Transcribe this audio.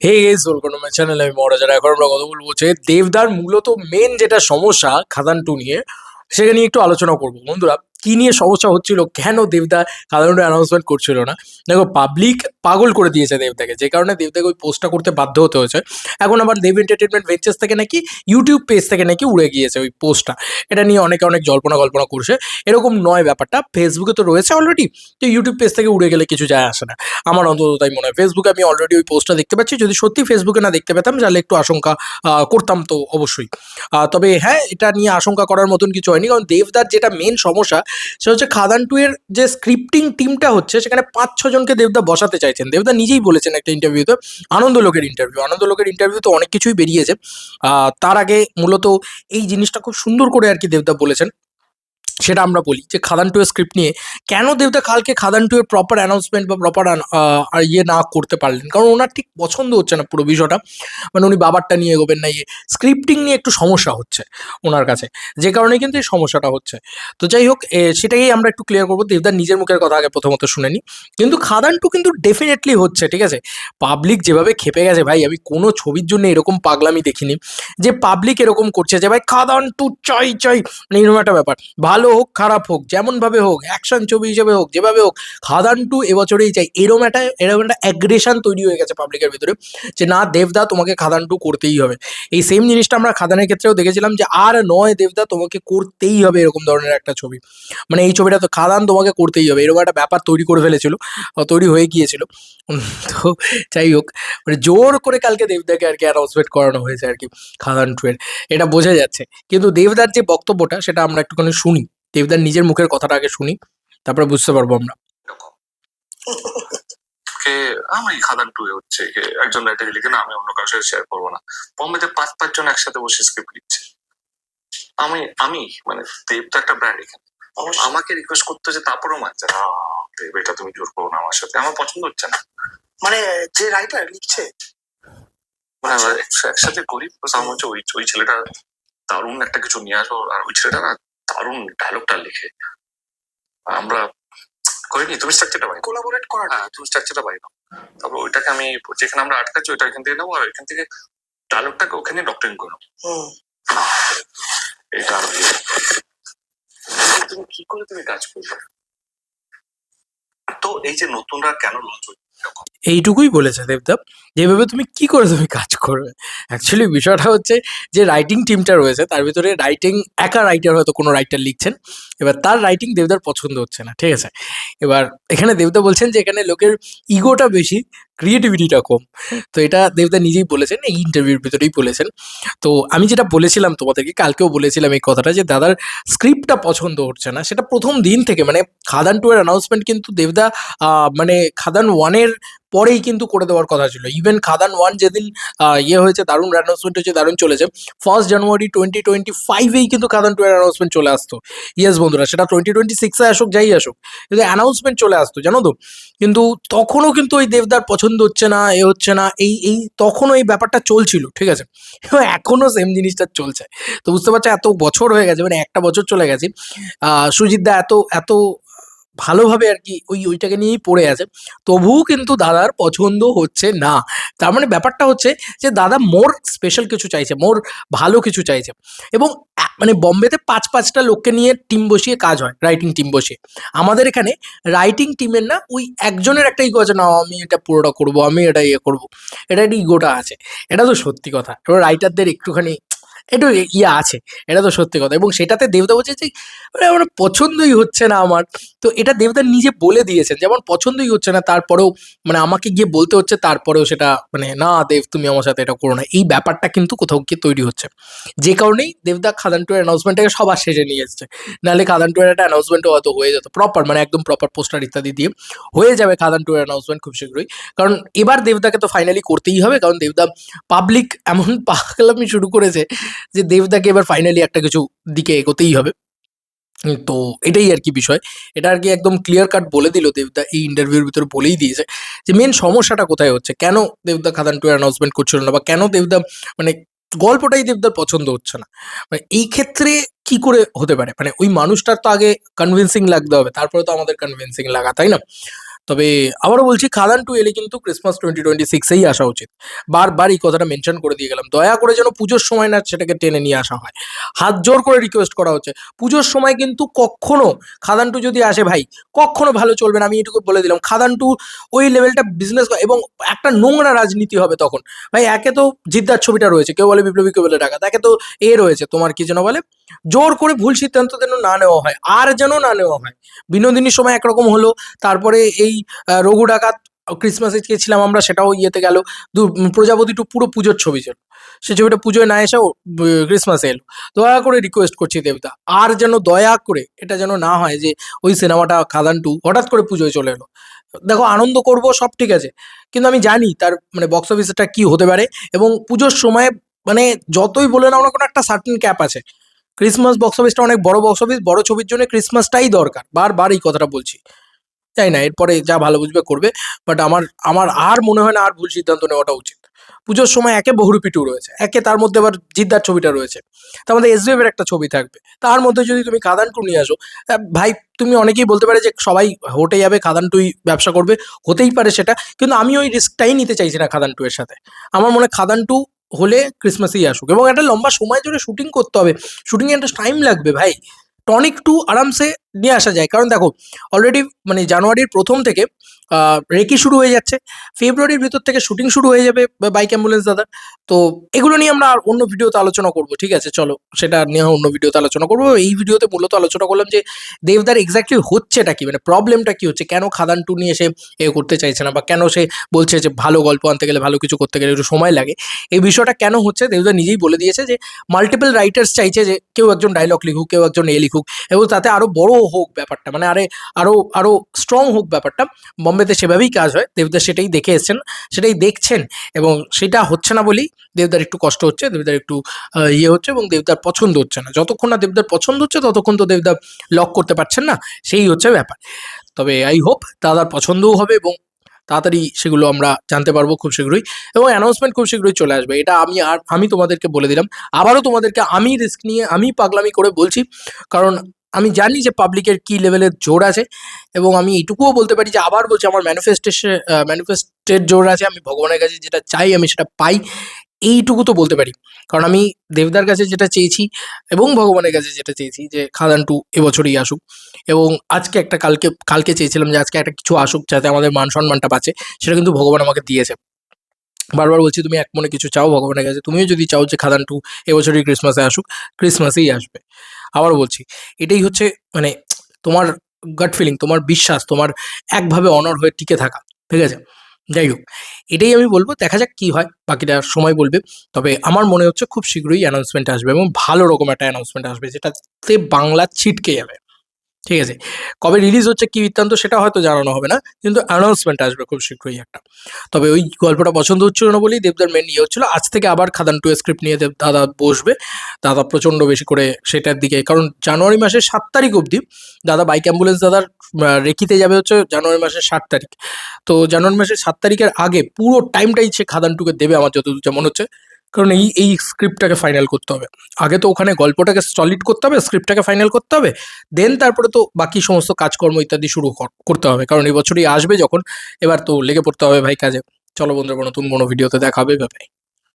Hey guys, welcome to my channel. আমি মহারাজার। এখন আমরা কথা বলবো যে দেবদার মূলত মেন যেটা সমস্যা খাদান টু নিয়ে, সেটা নিয়ে একটু আলোচনা করবো বন্ধুরা। কি নিয়ে সমস্যা হচ্ছিল, কেন দেবদা খাদান টু অ্যানাউন্সমেন্ট করছিল না? দেখো, পাবলিক পাগল করে দিয়েছে দেবদাকে, যে কারণে দেবদাকে ওই পোস্টটা করতে বাধ্য হতে হয়েছে। এখন আবার দেব এন্টারটেনমেন্ট ভেঞ্চার্স থেকে নাকি ইউটিউব পেজ থেকে নাকি উড়ে গিয়েছে ওই পোস্টটা। এটা নিয়ে অনেকে অনেক জল্পনা কল্পনা করছে। এরকম নয় ব্যাপারটা, ফেসবুকে তো রয়েছে অলরেডি, তো ইউটিউব পেজ থেকে উড়ে গেলে কিছু যায় আসে না। আমার অন্তত তাই মনে হয়। ফেসবুকে আমি অলরেডি ওই পোস্টটা দেখতে পাচ্ছি। যদি সত্যি ফেসবুকে না দেখতে পেতাম, তাহলে একটু আশঙ্কা করতাম তো অবশ্যই। তবে হ্যাঁ, এটা নিয়ে আশঙ্কা করার মতন কিছু হয়নি, কারণ দেবদার যেটা মেন সমস্যা, সেটা হচ্ছে খাদান টু এর যে স্ক্রিপ্টিং টিমটা হচ্ছে, সেখানে ৫-৬ জনকে দেবদা বসাতে চাইছেন। দেবদা নিজেই বলেছেন একটা ইন্টারভিউতে, আনন্দলোকের ইন্টারভিউ তো অনেক কিছুই বেরিয়েছে। তার আগে মূলত এই জিনিসটা খুব সুন্দর করে আর কি দেবদা বলেছেন। সেটা আমরা বলি যে খাদান টু এর স্ক্রিপ্ট নিয়ে কেন দেবদা কালকে খাদান টু এর প্রপার অ্যানাউন্সমেন্ট বা প্রপার ইয়ে না করতে পারলেন, কারণ ওনার ঠিক পছন্দ হচ্ছে না পুরো বিষয়টা। মানে উনি বাবারটা নিয়ে এগোবেন না, স্ক্রিপ্টিং নিয়ে একটু সমস্যা হচ্ছে ওনার কাছে, যে কারণে কিন্তু এই সমস্যাটা হচ্ছে। তো যাই হোক, সেটাই আমরা একটু ক্লিয়ার করবো। দেবদার নিজের মুখের কথা আগে প্রথমত শুনে নিই। কিন্তু খাদান টু কিন্তু ডেফিনেটলি হচ্ছে, ঠিক আছে। পাবলিক যেভাবে খেপে গেছে ভাই, আমি কোনো ছবির জন্য এরকম পাগলামি দেখিনি যে পাবলিক এরকম করছে যে ভাই খাদান টু চাই চাই, মানে এরকম একটা ব্যাপার। ভালো হোক খারাপ হোক, যেমনভাবে হোক, অ্যাকশন ছবি হিসেবে হোক, যেভাবে হোক, খাদান টু এবছরেই চাই, এরকম একটা অ্যাগ্রেশন তৈরি হয়ে গেছে পাবলিকের ভিতরে যে না দেবদা, তোমাকে খাদান টু করতেই হবে। এই সেম জিনিসটা আমরা খাদানের ক্ষেত্রেও দেখেছিলাম যে আর নয় দেবদা, তোমাকে করতেই হবে এরকম ধরনের একটা ছবি। মানে এই ছবিটা তো খাদান, তোমাকে করতেই হবে, এরকম একটা ব্যাপার তৈরি করে ফেলেছিল, তৈরি হয়ে গিয়েছিল। তো যাই হোক, মানে জোর করে কালকে দেবদাকে আর কি অ্যানাউন্সমেন্ট করানো হয়েছে আর কি খাদান টু এর, এটা বোঝা যাচ্ছে। কিন্তু দেবদার যে বক্তব্যটা, সেটা আমরা একটুখানি শুনি। দেবদার নিজের মুখের কথাটা আগে শুনি, তারপরে বুঝতে পারবো আমরা। কে আমি খাদান টু হচ্ছে একজন রাইটার লিখে না, আমি অন্য কারোর সাথে শেয়ার করবো না। বোম্বেতে ৫-৫ জন একসাথে বসে স্ক্রিপ্ট লিখছে। আমি আমি মানে দেব তো একটা ব্র্যান্ড এখানে, আমাকে রিকোয়েস্ট করতে হচ্ছে, তারপরেও মানছে না। দেব, এটা তুমি জোর করো না আমার সাথে, আমার পছন্দ হচ্ছে না। মানে যে রাইটার লিখছে, মানে আমরা একসাথে করি, আমার হচ্ছে ওই ওই ছেলেটা দারুণ একটা কিছু নিয়ে আসো, আর ওই ছেলেটা না দারুণ ডায়লগটা লিখে। আমরা করিনি, তুমি স্ট্রাকচারটা বাইরে কোলাবোরেট করা, হ্যাঁ তুমি স্ট্রাকচারটা বাইরে নাও। তারপর ওইটাকে আমি যেখানে আমরা আটকাচ্ছি ওইটা এখান থেকে নেবো, আর এখান থেকে ডায়লগটাকে ওখানে ডক্টরিং করে নেবো। এটা তুমি কি করে তুমি কাজ করবে? তো এই যে নতুনরা কেন লঞ্চ হচ্ছে, এইটুকুই বলেছে দেবদা, যেভাবে তুমি কি করে তুমি কাজ করবে। অ্যাকচুয়ালি বিষয়টা হচ্ছে যে রাইটিং টিমটা রয়েছে, তার ভিতরে একা রাইটার হয়তো কোনো রাইটার লিখছেন, এবার তার রাইটিং দেবদার পছন্দ হচ্ছে না, ঠিক আছে। এবার এখানে দেবদা বলছেন যে এখানে লোকের ইগোটা বেশি, ক্রিয়েটিভিটিটা কম। তো এটা দেবদা নিজেই বলেছেন, এই ইন্টারভিউর ভিতরেই বলেছেন। তো আমি যেটা বলেছিলাম তোমাদেরকে, কালকেও বলেছিলাম এই কথাটা, যে দাদার স্ক্রিপ্টটা পছন্দ হচ্ছে না, সেটা প্রথম দিন থেকে। মানে খাদান টু এর অ্যানাউন্সমেন্ট কিন্তু দেবদা মানে খাদান ওয়ানের পরেই কিন্তু করে দেওয়ার কথা ছিল। ইভেন খাদান ওয়ান যেদিন ইয়ে হয়েছে, দারুণ অ্যানাউন্সমেন্ট হয়েছে, দারুণ চলেছে, 1 জানুয়ারি 2025-এই কিন্তু খাদান টু এর অ্যানাউন্সমেন্ট চলে আসতো। ইয়েস বন্ধুরা, সেটা 2026-এ আসুক, যাই আসুক, কিন্তু অ্যানাউন্সমেন্ট চলে আসতো, জানো তো। কিন্তু তখনও কিন্তু ওই দেবদার পছন্দ হচ্ছে না, এ হচ্ছে না, এই তখনও এই ব্যাপারটা চলছিল, ঠিক আছে। এবং এখনও সেম জিনিসটা চলছে। তো বুঝতে পারছো, এত বছর হয়ে গেছে, মানে একটা বছর চলে গেছে, সুজিত দা এত এত ভালোভাবে আর কি ওইটাকে নিয়েই পড়ে আছে, তবুও কিন্তু দাদার পছন্দ হচ্ছে না। তার মানে ব্যাপারটা হচ্ছে যে দাদা মোর স্পেশাল কিছু চাইছে, মোর ভালো কিছু চাইছে। এবং মানে বম্বেতে ৫-৫টা লোককে নিয়ে টিম বসিয়ে কাজ হয়, রাইটিং টিম বসিয়ে। আমাদের এখানে রাইটিং টিমের না, ওই একজনের একটা ইগো আছে, না আমি এটা পুরোটা করবো, আমি এটা ইয়ে করবো, এটা একটা ইগোটা আছে। এটা তো সত্যি কথা। এবার রাইটারদের একটুখানি একটু ইয়ে আছে, এটা তো সত্যি কথা। এবং সেটাতে দেবদা বলছে যে আমার পছন্দই হচ্ছে না আমার। তো এটা দেবদা নিজে বলে দিয়েছেন, যেমন পছন্দই হচ্ছে না, তারপরেও মানে আমাকে গিয়ে বলতে হচ্ছে, তারপরেও সেটা মানে না দেব, তুমি আমার সাথে এটা করো না, এই ব্যাপারটা কিন্তু কোথাও গিয়ে তৈরি হচ্ছে। যে কারণেই দেবদা খাদান টু এর অ্যানাউন্সমেন্টটাকে সবার শেষে নিয়ে এসছে। নাহলে খাদান টু এর একটা অ্যানাউন্সমেন্টও হয়তো হয়ে যেত প্রপার, মানে একদম প্রপার পোস্টার ইত্যাদি দিয়ে হয়ে যাবে খাদান টু এর অ্যানাউন্সমেন্ট খুব শীঘ্রই। কারণ এবার দেবদাকে তো ফাইনালি করতেই হবে, কারণ দেবদা পাবলিক এমন পাগলামি শুরু করেছে যে দেবদাকে এবার ফাইনালি একটা কিছু দিকে এগোতেই হবে। তো এটাই আর কি বিষয়। এটা আর কি একদম ক্লিয়ার কাট বলে দিল দেবদা, এই ইন্টারভিউর ভিতরে বলেই দিয়েছে যে মেন সমস্যাটা কোথায় হচ্ছে, কেন দেবদা খাদান টু অ্যানাউন্সমেন্ট করছিল না, বা কেন দেবদা মানে গল্পটাই দেবদার পছন্দ হচ্ছে না। মানে এই ক্ষেত্রে কি করে হতে পারে, মানে ওই মানুষটার তো আগে কনভিন্সিং লাগতে হবে, তারপরে তো আমাদের কনভিন্সিং লাগা, তাই না? তবে আবারও বলছি, খাদান 2 এলে কিন্তু ক্রিসমাস 2026-এই আসা উচিত। বারবার এই কথাটা মেনশন করে দিয়ে গেলাম। দয়া করে যেন পুজোর সময় না সেটাকে টেনে নিয়ে আসা হয়। হাত জোর করে রিকোয়েস্ট করা হচ্ছে। পুজোর সময় কিন্তু কক্ষনো খাদান 2 যদি আসে ভাই, কক্ষনো ভালো চলবে না। আমি এটুকু বলে দিলাম। খাদান 2 ওই লেভেলটা বিজনেস এবং একটা নোংরা রাজনীতি হবে তখন। ভাই একে তো জিদ্দার ছবিটা রয়েছে, কেউ বলে বিপ্লবী, কেউ বলে ডাকাত। একে তো রয়েছে তোমার কি যেন বলে, জোর করে ভুল সিদ্ধান্ত যেন না নেওয়া হয়, আর যেন না নেওয়া হয়। বিনোদিনীর সময় একরকম হলো, তারপরে এই রঘু ডাকাত ক্রিসমাসে গেছিলাম আমরা, সেটাও ইয়েতে গেল। প্রজাপতি 2 পুরো পুজোর ছবি ছিল, সে ছবিটা পুজোয় না এসেও ক্রিসমাসে এলো। দয়া করে রিকোয়েস্ট করছি দেবদা, আর যেন দয়া করে এটা যেন না হয় যে ওই সিনেমাটা খাদান 2 হঠাৎ করে পুজোয় চলে এলো। দেখো আনন্দ করব সব ঠিক আছে, কিন্তু আমি জানি তার মানে বক্স অফিসটা কি হতে পারে, এবং পুজোর সময় মানে যতই বলে নাও না, কোনো একটা সার্টেন ক্যাপ আছে। ক্রিসমাস বক্স অফিসটা অনেক বড় বক্স অফিস, বড় ছবির জন্য ক্রিসমাসটাই দরকার। বারবার এই কথাটা বলছি, তাই না? এরপরে যা ভালো বুঝবে করবে। বাট আমার আমার আর মনে হয় না আর ভুল সিদ্ধান্ত নেওয়াটা উচিত। পুজোর সময় একে বহুরূপী 2 রয়েছে, একে তার মধ্যে আবার জিদ্দার ছবিটা রয়েছে, তার মধ্যে এসবিএফ এর একটা ছবি থাকবে, তার মধ্যে যদি তুমি খাদান 2 নিয়ে আসো, ভাই তুমি অনেকেই বলতে পারে যে সবাই হোটে যাবে, খাদান 2 ব্যবসা করবে, হতেই পারে সেটা, কিন্তু আমি ওই রিস্কটাই নিতে চাইছি না খাদান 2 এর সাথে। আমার মনে হয় খাদান 2 হলে ক্রিসমাসেই আসুক, এবং একটা লম্বা সময় ধরে শুটিং করতে হবে। শুটিং এ একটা টাইম লাগবে ভাই। টনিক 2 আরামসে নিয়ে আসা যায়, কারণ দেখো অলরেডি মানে জানুয়ারির প্রথম থেকে রেকি শুরু হয়ে যাচ্ছে, ফেব্রুয়ারির ভিতর থেকে শুটিং শুরু হয়ে যাবে বাইক অ্যাম্বুলেন্স দাদা। তো এগুলো নিয়ে আমরা আর অন্য ভিডিওতে আলোচনা করব, ঠিক আছে? চলো সেটা নিয়ে অন্য ভিডিওতে আলোচনা করবো। এই ভিডিওতে মূলত আলোচনা করলাম যে দেবদার এক্স্যাক্টলি হচ্ছেটা কি, মানে প্রবলেমটা কি হচ্ছে, কেন খাদান 2 নিয়ে সে করতে চাইছে না, বা কেন সে বলছে যে ভালো গল্প আনতে গেলে, ভালো কিছু করতে গেলে একটু সময় লাগে। এই বিষয়টা কেন হচ্ছে দেবদা নিজেই বলে দিয়েছে যে মাল্টিপল রাইটার্স চাইছে যে কেউ একজন ডায়লগ লিখুক, কেউ একজন লিখুক, এবং তাতে আরো বড় হোক ব্যাপারটা, মানে আরো আরো স্ট্রং হোক ব্যাপারটা। বম্বেতে সেভাবেই কাজ হয়, দেবদা সেটাই দেখে এসছেন, সেটাই দেখছেন, এবং সেটা হচ্ছে না বলেই দেবদার একটু কষ্ট হচ্ছে, দেবদার একটু হচ্ছে, এবং দেবদার পছন্দ হচ্ছে না। যতক্ষণ না দেবদার পছন্দ হচ্ছে ততক্ষণ তো দেবদা লক করতে পারছেন না, সেই হচ্ছে ব্যাপার। তবে আই হোপ দাদার পছন্দও হবে, এবং তাড়াতাড়ি সেগুলো আমরা জানতে পারবো খুব শীঘ্রই, এবং অ্যানাউন্সমেন্ট খুব শীঘ্রই চলে আসবে। এটা আমি তোমাদেরকে বলে দিলাম। আবারও তোমাদেরকে আমি রিস্ক নিয়ে আমি পাগলামি করে বলছি, কারণ আমি জানি যে পাবলিকের কি লেভেলের জোর আছে, এবং আমি এইটুকুও বলতে পারি যে আবার বলছি, আমার ম্যানিফেস্টের জোর আছে। আমি ভগবানের কাছে যেটা চাই আমি সেটা পাই, এইটুকু তো বলতে পারি। কারণ আমি দেবদার কাছে যেটা চেয়েছি এবং ভগবানের কাছে যেটা চেয়েছি যে খাদান 2 এবছরই আসুক, এবং আজকে একটা কালকে চেয়েছিলাম যে আজকে একটা কিছু আসুক যাতে আমাদের মান সম্মানটা বাঁচে, সেটা কিন্তু ভগবান আমাকে দিয়েছে। বারবার বলছি, তুমি এক মনে কিছু চাও ভগবানের কাছে, তুমিও যদি চাও যে খাদান 2 এবছরই ক্রিসমাসে আসুক, ক্রিসমাসেই আসবে। আবারও বলছি, এটাই হচ্ছে মানে তোমার গাট ফিলিং, তোমার বিশ্বাস, তোমার একভাবে অনড় হয়ে টিকে থাকা, ঠিক আছে? যাই হোক, এটাই আমি বলবো, দেখা যাক কি হয়, বাকিটা সময় বলবে। তবে আমার মনে হচ্ছে খুব শীঘ্রই অ্যানাউন্সমেন্ট আসবে, এবং ভালো রকম একটা অ্যানাউন্সমেন্ট আসবে, যেটাতে বাংলা ছিটকে যাবে, ঠিক আছে? কবে রিলিজ হচ্ছে কি বৃত্তান্ত সেটা হয়তো জানানো হবে না, কিন্তু অ্যানাউন্সমেন্ট আসবে খুব শীঘ্রই একটা। তবে ওই গল্পটা পছন্দ হচ্ছিল না বলেই দেবদার মেন হচ্ছিল। আজ থেকে আবার খাদান 2 স্ক্রিপ্ট নিয়ে দাদা বসবে। দাদা প্রচণ্ড বেশি করে সেটার দিকে, কারণ জানুয়ারি মাসের 7 তারিখ অবধি দাদা বাইক অ্যাম্বুলেন্স দাদার রেকিতে যাবে হচ্ছে জানুয়ারি মাসের 7 তারিখ। তো জানুয়ারি মাসের 7 তারিখের আগে পুরো টাইমটাই সে খাদান 2 কে দেবে আমার যতদূর যা মনে হচ্ছে। কারণ এই স্ক্রিপ্টটাকে ফাইনাল করতে হবে। আগে তো ওখানে গল্পটাকে সলিড করতে হবে, স্ক্রিপ্টটাকে ফাইনাল করতে হবে। দেন তারপরে তো বাকি সমস্ত কাজকর্ম ইত্যাদি শুরু করতে হবে। কারণ এই বছরই আসবে যখন, এবার তো লেগে পড়তে হবে ভাই কাজে। চলো বন্ধুরা, নতুন কোনো ভিডিওতে দেখা হবে। বাই।